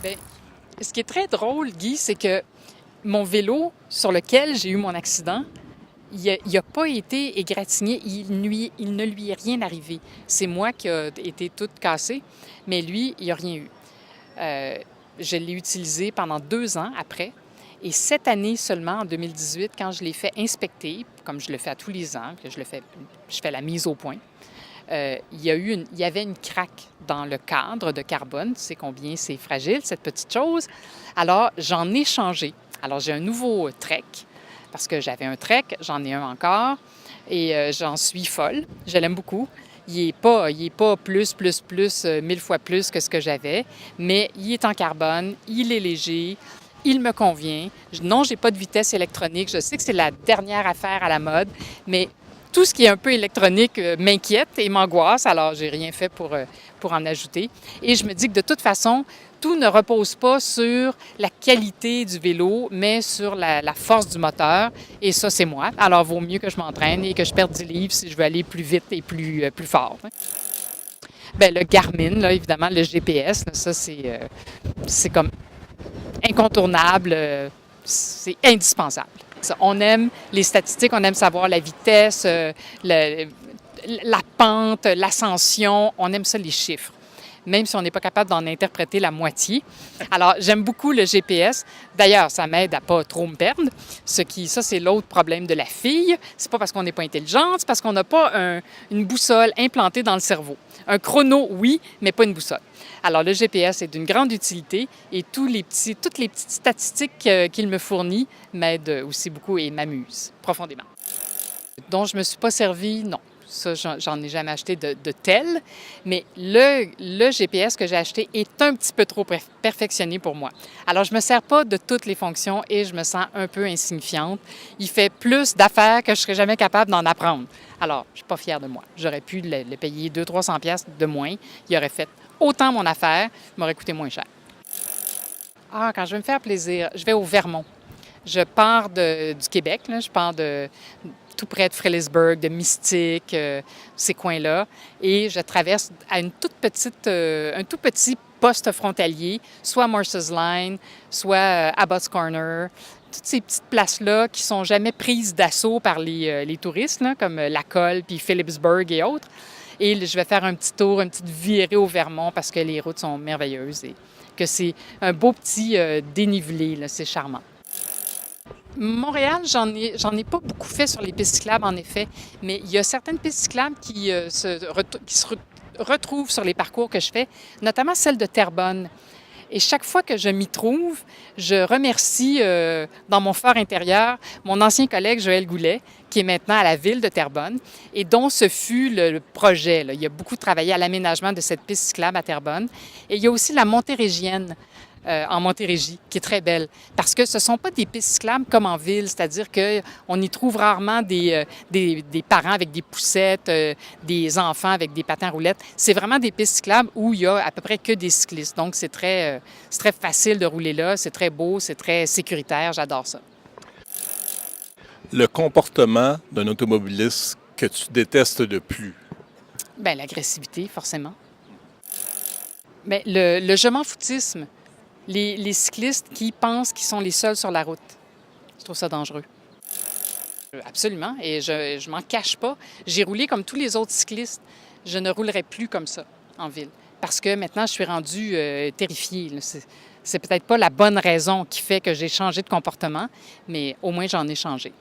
Bien, ce qui est très drôle, Guy, c'est que mon vélo sur lequel j'ai eu mon accident, il a pas été égratigné, il ne lui est rien arrivé. C'est moi qui ai été toute cassée, mais lui, il n'y a rien eu. Euh, je l'ai utilisé pendant 2 ans après. Et cette année seulement, en 2018, quand je l'ai fait inspecter, comme je le fais à tous les ans, que je fais la mise au point, il y avait une craque dans le cadre de carbone. Tu sais combien c'est fragile, cette petite chose. Alors, j'en ai changé. Alors, j'ai un nouveau Trek, parce que j'avais un Trek, j'en ai un encore, et j'en suis folle. Je l'aime beaucoup. Il est pas plus, 1000 fois plus que ce que j'avais, mais il est en carbone, il est léger, il me convient. Non, j'ai pas de vitesse électronique. Je sais que c'est la dernière affaire à la mode, mais tout ce qui est un peu électronique m'inquiète et m'angoisse, alors j'ai rien fait pour en ajouter. Et je me dis que de toute façon, tout ne repose pas sur la qualité du vélo, mais sur la force du moteur. Et ça, c'est moi. Alors, vaut mieux que je m'entraîne et que je perde 10 livres si je veux aller plus vite et plus fort. Bien, le Garmin, là, évidemment, le GPS, là, ça, c'est comme incontournable, c'est indispensable. On aime les statistiques, on aime savoir la vitesse, la pente, l'ascension, on aime ça, les chiffres, même si on n'est pas capable d'en interpréter la moitié. Alors, j'aime beaucoup le GPS. D'ailleurs, ça m'aide à pas trop me perdre. Ça, c'est l'autre problème de la fille. C'est pas parce qu'on n'est pas intelligente, c'est parce qu'on n'a pas une boussole implantée dans le cerveau. Un chrono, oui, mais pas une boussole. Alors, le GPS est d'une grande utilité et toutes les petites statistiques qu'il me fournit m'aident aussi beaucoup et m'amusent profondément. Dont je ne me suis pas servi, non. Ça, j'en ai jamais acheté de tel, mais le GPS que j'ai acheté est un petit peu trop perfectionné pour moi. Alors, je ne me sers pas de toutes les fonctions et je me sens un peu insignifiante. Il fait plus d'affaires que je ne serais jamais capable d'en apprendre. Alors, je ne suis pas fière de moi. J'aurais pu le payer 200-300$ de moins. Il aurait fait autant mon affaire, il m'aurait coûté moins cher. Ah, quand je veux me faire plaisir, je vais au Vermont. Je pars du Québec, là, je pars tout près de Fredericksburg, de Mystique, ces coins-là, et je traverse à un tout petit poste frontalier, soit Morses Line, soit Abbott's Corner, toutes ces petites places-là qui sont jamais prises d'assaut par les touristes, là, comme La Colle, puis Phillipsburg et autres. Et je vais faire un petit tour, une petite virée au Vermont parce que les routes sont merveilleuses et que c'est un beau petit dénivelé, là, c'est charmant. Montréal, j'en ai pas beaucoup fait sur les pistes cyclables, en effet, mais il y a certaines pistes cyclables qui se retrouvent sur les parcours que je fais, notamment celle de Terrebonne. Et chaque fois que je m'y trouve, je remercie dans mon fort intérieur mon ancien collègue Joël Goulet, qui est maintenant à la ville de Terrebonne et dont ce fut le projet, là. Il a beaucoup travaillé à l'aménagement de cette piste cyclable à Terrebonne. Et il y a aussi la Montérégienne en Montérégie, qui est très belle, parce que ce ne sont pas des pistes cyclables comme en ville, c'est-à-dire qu'on y trouve rarement des parents avec des poussettes, des enfants avec des patins roulettes. C'est vraiment des pistes cyclables où il y a à peu près que des cyclistes. Donc, c'est très facile de rouler là, c'est très beau, c'est très sécuritaire, j'adore ça. Le comportement d'un automobiliste que tu détestes le plus? Bien, l'agressivité, forcément. Bien, le je m'en foutisme. Les cyclistes qui pensent qu'ils sont les seuls sur la route. Je trouve ça dangereux. Absolument. Et je m'en cache pas. J'ai roulé comme tous les autres cyclistes. Je ne roulerai plus comme ça en ville. Parce que maintenant, je suis rendue terrifiée, là. C'est peut-être pas la bonne raison qui fait que j'ai changé de comportement, mais au moins j'en ai changé.